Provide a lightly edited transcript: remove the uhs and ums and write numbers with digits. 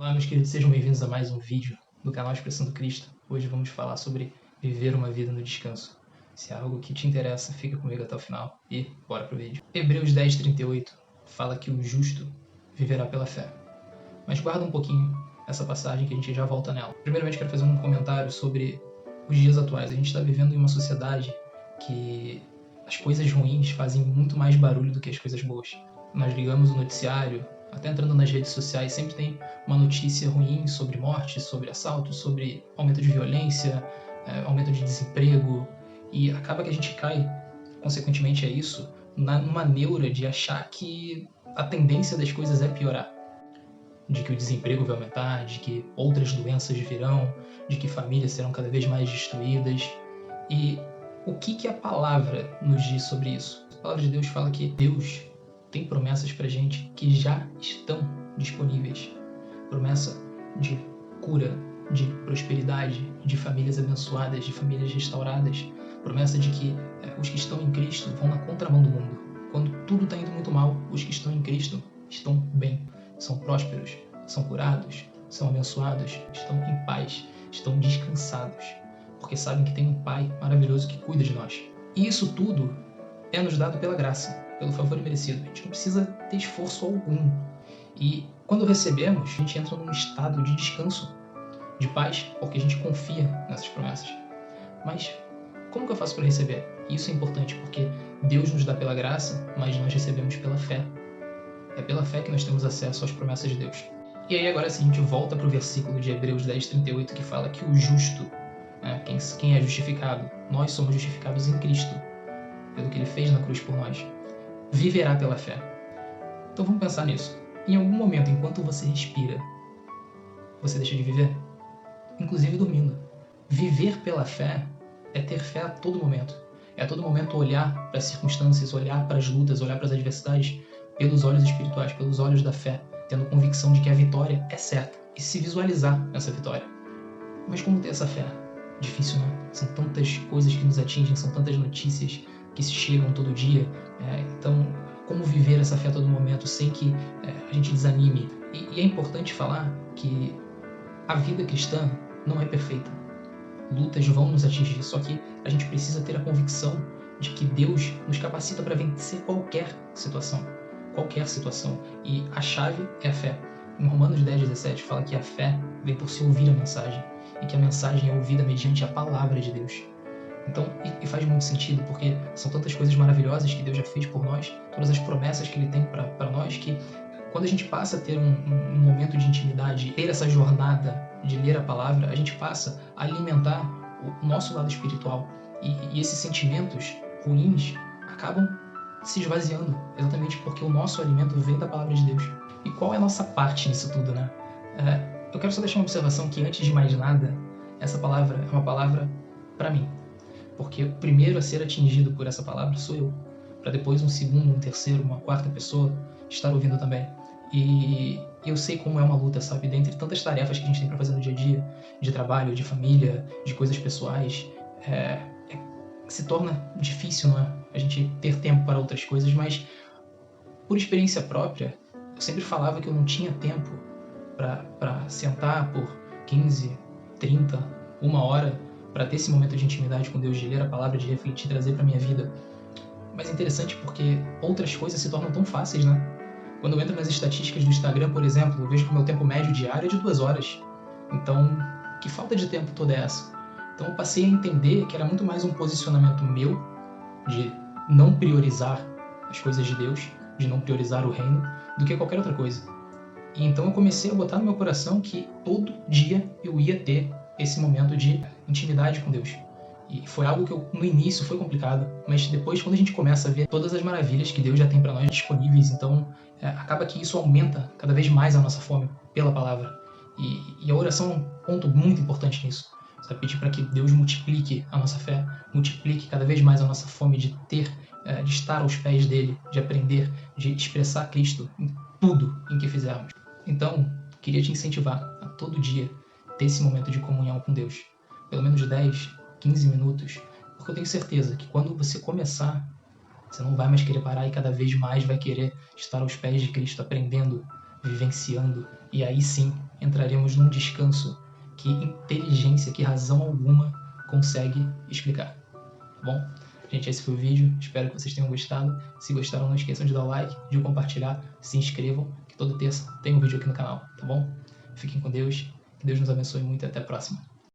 Olá, meus queridos, sejam bem-vindos a mais um vídeo do canal Expressando Cristo. Hoje vamos falar sobre viver uma vida no descanso. Se é algo que te interessa, fica comigo até o final e bora pro vídeo. Hebreus 10:38 fala que o justo viverá pela fé. Mas guarda um pouquinho essa passagem que a gente já volta nela. Primeiramente, quero fazer um comentário sobre os dias atuais. A gente está vivendo em uma sociedade que as coisas ruins fazem muito mais barulho do que as coisas boas. Nós ligamos o noticiário, até entrando nas redes sociais, sempre tem uma notícia ruim sobre morte, sobre assalto, sobre aumento de violência, aumento de desemprego, e acaba que a gente cai, consequentemente a isso, numa neura de achar que a tendência das coisas é piorar. De que o desemprego vai aumentar, de que outras doenças virão, de que famílias serão cada vez mais destruídas. E o que a palavra nos diz sobre isso? A palavra de Deus fala que Deus tem promessas pra gente que já estão disponíveis. Promessa de cura, de prosperidade, de famílias abençoadas, de famílias restauradas. Promessa de que os que estão em Cristo vão na contramão do mundo. Quando tudo está indo muito mal, os que estão em Cristo estão bem, são prósperos, são curados, são abençoados, estão em paz, estão descansados, porque sabem que tem um Pai maravilhoso que cuida de nós. E isso tudo é nos dado pela graça, pelo favor imerecido. A gente não precisa ter esforço algum. E quando recebemos, a gente entra num estado de descanso, de paz, porque a gente confia nessas promessas. Mas como que eu faço para receber? Isso é importante, porque Deus nos dá pela graça, mas nós recebemos pela fé. É pela fé que nós temos acesso às promessas de Deus. E aí agora sim, a gente volta para o versículo de Hebreus 10:38, que fala que o justo, quem é justificado, nós somos justificados em Cristo, pelo que Ele fez na cruz por nós, viverá pela fé. Então vamos pensar nisso. Em algum momento, enquanto você respira, você deixa de viver? Inclusive dormindo. Viver pela fé é ter fé a todo momento. É a todo momento olhar para as circunstâncias, olhar para as lutas, olhar para as adversidades pelos olhos espirituais, pelos olhos da fé, tendo convicção de que a vitória é certa e se visualizar nessa vitória. Mas como ter essa fé? Difícil, né? São tantas coisas que nos atingem, são tantas notícias que se chegam todo dia. Então, como viver essa fé a todo momento sem que a gente desanime? E é importante falar que a vida cristã não é perfeita. Lutas vão nos atingir, só que a gente precisa ter a convicção de que Deus nos capacita para vencer qualquer situação. Qualquer situação. E a chave é a fé. Em Romanos 10:17 fala que a fé vem por se ouvir a mensagem, e que a mensagem é ouvida mediante a palavra de Deus. Então, e faz muito sentido, porque são tantas coisas maravilhosas que Deus já fez por nós, todas as promessas que Ele tem para nós, que quando a gente passa a ter um momento de intimidade, ter essa jornada de ler a palavra, a gente passa a alimentar o nosso lado espiritual. E esses sentimentos ruins acabam se esvaziando, exatamente porque o nosso alimento vem da palavra de Deus. E qual é a nossa parte nisso tudo, né? Eu quero só deixar uma observação que, antes de mais nada, essa palavra é uma palavra para mim. Porque o primeiro a ser atingido por essa palavra sou eu. Para depois um segundo, um terceiro, uma quarta pessoa estar ouvindo também. E eu sei como é uma luta, sabe? Dentre tantas tarefas que a gente tem para fazer no dia a dia, de trabalho, de família, de coisas pessoais, se torna difícil, não é? A gente ter tempo para outras coisas, mas por experiência própria, eu sempre falava que eu não tinha tempo para sentar por 15, 30, uma hora para ter esse momento de intimidade com Deus, de ler a palavra, de refletir, trazer para minha vida. Mas é interessante porque outras coisas se tornam tão fáceis, né? Quando eu entro nas estatísticas do Instagram, por exemplo, eu vejo que o meu tempo médio diário é de 2 horas. Então, que falta de tempo toda é essa? Então eu passei a entender que era muito mais um posicionamento meu de não priorizar as coisas de Deus, de não priorizar o reino, do que qualquer outra coisa. E então eu comecei a botar no meu coração que todo dia eu ia ter esse momento de intimidade com Deus. E foi algo que no início foi complicado, mas depois, quando a gente começa a ver todas as maravilhas que Deus já tem para nós disponíveis, então acaba que isso aumenta cada vez mais a nossa fome pela palavra. E a oração é um ponto muito importante nisso. Sabe? Pedir para que Deus multiplique a nossa fé, multiplique cada vez mais a nossa fome de ter, de estar aos pés dele, de aprender, de expressar Cristo em tudo em que fizermos. Então, queria te incentivar a todo dia ter esse momento de comunhão com Deus. Pelo menos 10, 15 minutos. Porque eu tenho certeza que quando você começar, você não vai mais querer parar e cada vez mais vai querer estar aos pés de Cristo, aprendendo vivenciando, e aí sim entraremos num descanso que inteligência, que razão alguma consegue explicar. Tá bom? Gente, esse foi o vídeo, espero que vocês tenham gostado. Se gostaram, não esqueçam de dar o like, de compartilhar, se inscrevam, que toda terça tem um vídeo aqui no canal, tá bom? Fiquem com Deus, que Deus nos abençoe muito e até a próxima.